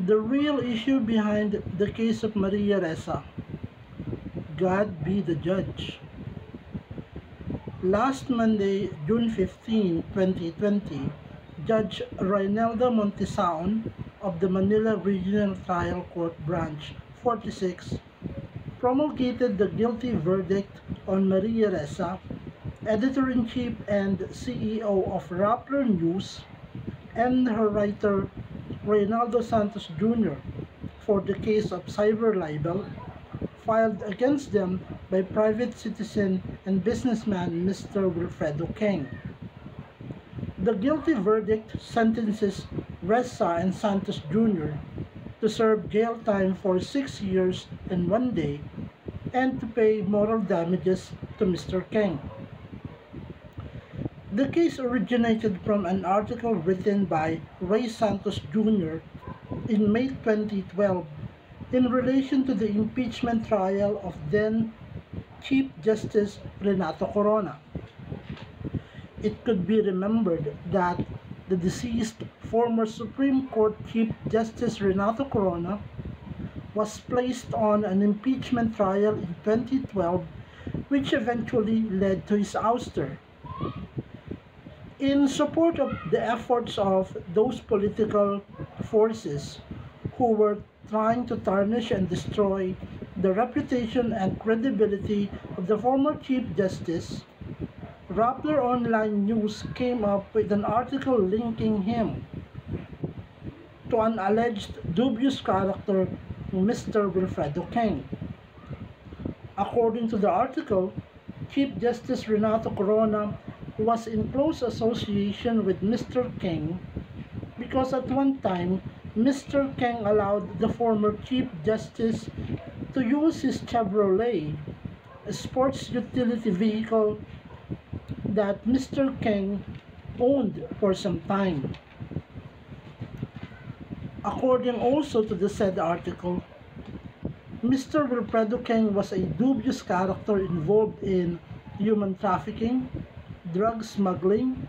The real issue behind the case of Maria Ressa. God be the judge. Last Monday, June 15, 2020, Judge Reynaldo Montesaon of the Manila Regional Trial Court Branch 46 promulgated the guilty verdict on Maria Ressa, editor-in-chief and CEO of Rappler News, and her writer Reynaldo Santos Jr. for the case of cyber libel filed against them by private citizen and businessman Mr. Wilfredo King. The guilty verdict sentences Ressa and Santos Jr. to serve jail time for 6 years and 1 day and to pay moral damages to Mr. King. The case originated from an article written by Ray Santos Jr. in May 2012 in relation to the impeachment trial of then Chief Justice Renato Corona. It could be remembered that the deceased former Supreme Court Chief Justice Renato Corona was placed on an impeachment trial in 2012, which eventually led to his ouster. In support of the efforts of those political forces who were trying to tarnish and destroy the reputation and credibility of the former Chief Justice, Rappler Online News came up with an article linking him to an alleged dubious character, Mr. Wilfredo King. According to the article, Chief Justice Renato Corona was in close association with Mr. King because at one time, Mr. King allowed the former Chief Justice to use his Chevrolet, a sports utility vehicle that Mr. King owned for some time. According also to the said article, Mr. Wilfredo King was a dubious character involved in human trafficking, drug smuggling,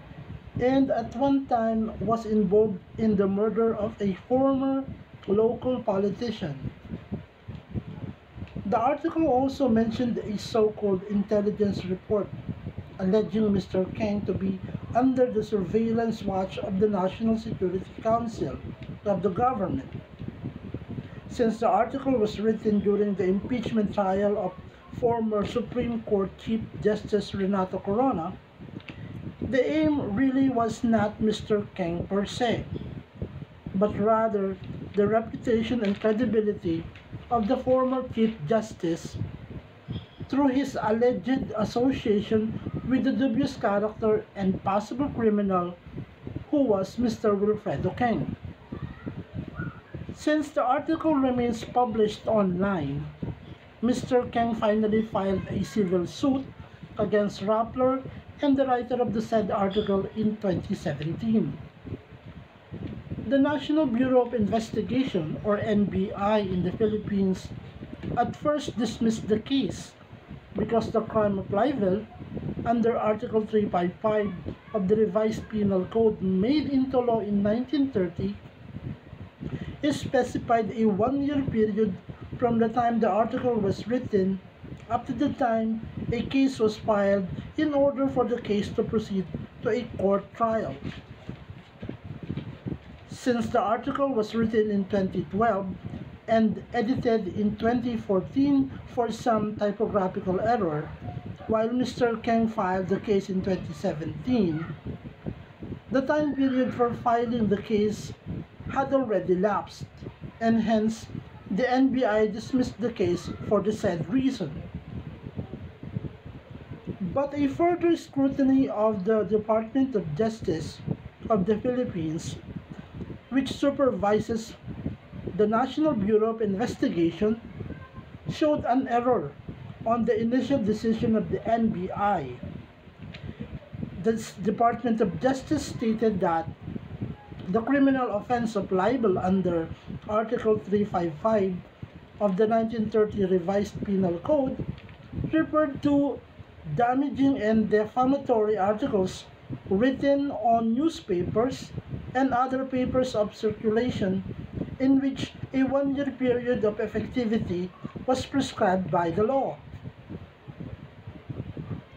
and at one time was involved in the murder of a former local politician. The article also mentioned a so-called intelligence report alleging Mr. King to be under the surveillance watch of the National Security Council of the government. Since the article was written during the impeachment trial of former Supreme Court Chief Justice Renato Corona, the aim really was not Mr. King per se, but rather the reputation and credibility of the former Chief Justice through his alleged association with the dubious character and possible criminal who was Mr. Wilfredo King. Since the article remains published online, Mr. King finally filed a civil suit against Rappler and the writer of the said article in 2017. The National Bureau of Investigation, or NBI, in the Philippines at first dismissed the case because the crime of libel under Article 355 of the Revised Penal Code made into law in 1930 is specified a 1-year period from the time the article was written up to the time a case was filed in order for the case to proceed to a court trial. Since the article was written in 2012 and edited in 2014 for some typographical error, while Mr. King filed the case in 2017, the time period for filing the case had already lapsed, and hence the NBI dismissed the case for the said reason. But a further scrutiny of the Department of Justice of the Philippines, which supervises the National Bureau of Investigation, showed an error on the initial decision of the NBI. The Department of Justice stated that the criminal offense of libel under Article 355 of the 1930 Revised Penal Code referred to damaging and defamatory articles written on newspapers and other papers of circulation in which a one-year period of effectivity was prescribed by the law.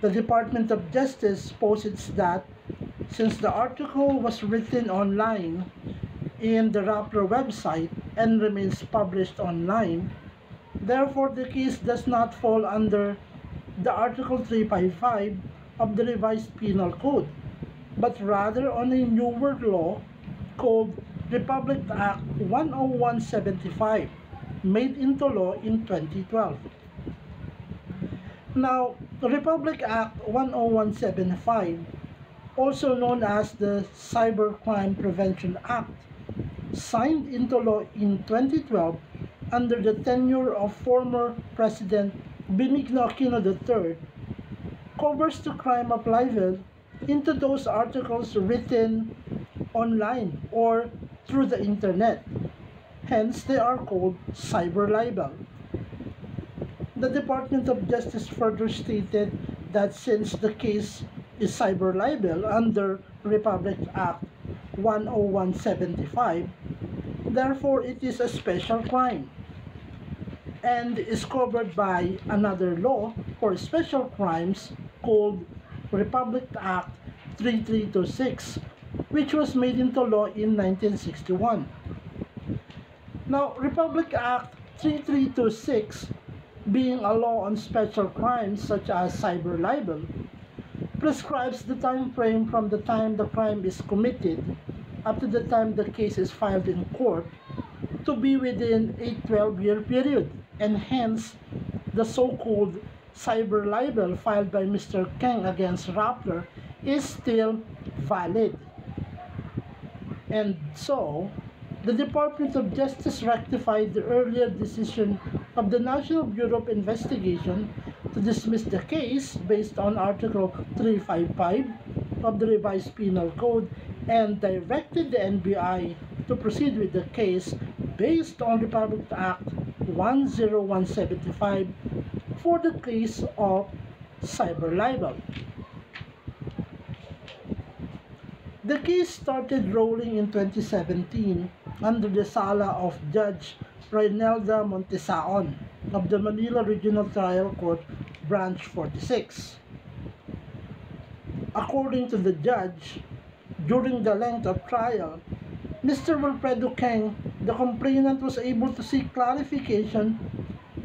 The Department of Justice posits that since the article was written online in the Rappler website and remains published online, therefore the case does not fall under the Article 355 of the Revised Penal Code, but rather on a newer law called Republic Act 10175, made into law in 2012. Now, the Republic Act 10175, also known as the Cybercrime Prevention Act, signed into law in 2012 under the tenure of former President Benigno Aquino III, covers the crime of libel into those articles written online or through the internet. Hence, they are called cyber libel. The Department of Justice further stated that since the case is cyber libel under Republic Act 10175, therefore it is a special crime and is covered by another law for special crimes called Republic Act 3326, which was made into law in 1961. Now, Republic Act 3326, being a law on special crimes such as cyber libel, prescribes the time frame from the time the crime is committed up to the time the case is filed in court to be within a 12-year period, and hence the so-called cyber libel filed by Mr. Keng against Rappler is still valid. And so, the Department of Justice rectified the earlier decision of the National Bureau of Investigation to dismiss the case based on Article 355 of the Revised Penal Code and directed the NBI to proceed with the case based on Republic Act 10175 for the case of cyber libel. The case started rolling in 2017 under the sala of Judge Reynelda Montesaon of the Manila Regional Trial Court, Branch 46. According to the judge, during the length of trial, Mr. Wilfredo Keng, the complainant, was able to seek clarification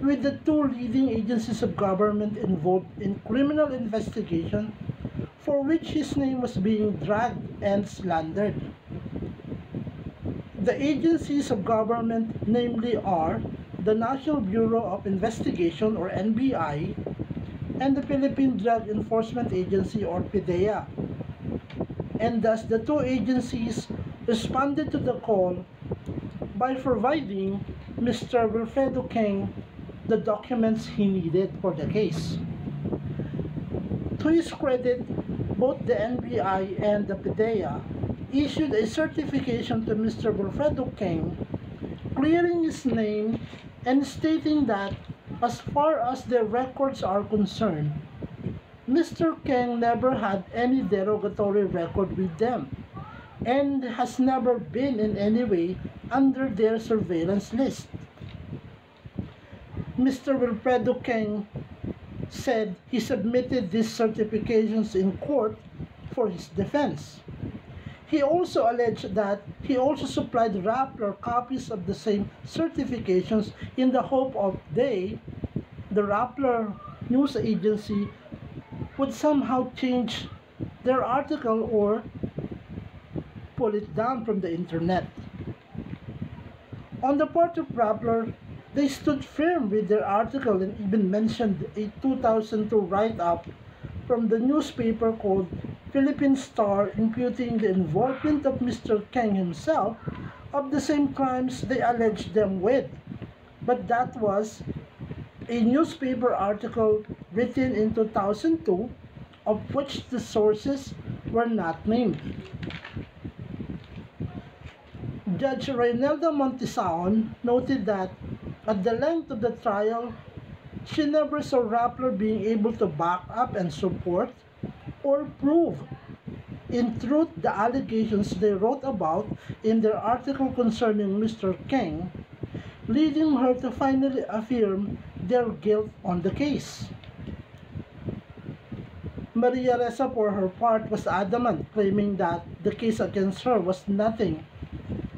with the two leading agencies of government involved in criminal investigation for which his name was being dragged and slandered. The agencies of government namely are the National Bureau of Investigation or NBI and the Philippine Drug Enforcement Agency or PDEA. And thus the two agencies responded to the call by providing Mr. Wilfredo Keng the documents he needed for the case. To his credit, both the NBI and the PDEA issued a certification to Mr. Wilfredo Keng clearing his name and stating that as far as their records are concerned, Mr. Keng never had any derogatory record with them and has never been in any way under their surveillance list. Mr. Wilfredo Keng said he submitted these certifications in court for his defense. He also alleged that he also supplied Rappler copies of the same certifications in the hope of the Rappler news agency would somehow change their article or pull it down from the internet. On the part of Rappler, they stood firm with their article and even mentioned a 2002 write-up from the newspaper called Philippine Star imputing the involvement of Mr. Keng himself of the same crimes they alleged them with. But that was a newspaper article written in 2002 of which the sources were not named. Judge Reynelda Montesaon noted that at the length of the trial, she never saw Rappler being able to back up and support or prove In truth, the allegations they wrote about in their article concerning Mr. King, leading her to finally affirm their guilt on the case. Maria Ressa, for her part, was adamant, claiming that the case against her was nothing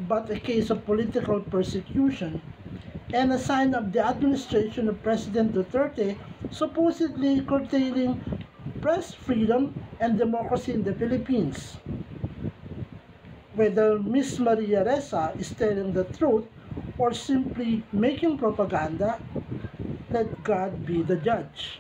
but a case of political persecution and a sign of the administration of President Duterte supposedly curtailing press freedom and democracy in the Philippines. Whether Miss Maria Ressa is telling the truth or simply making propaganda, let God be the judge.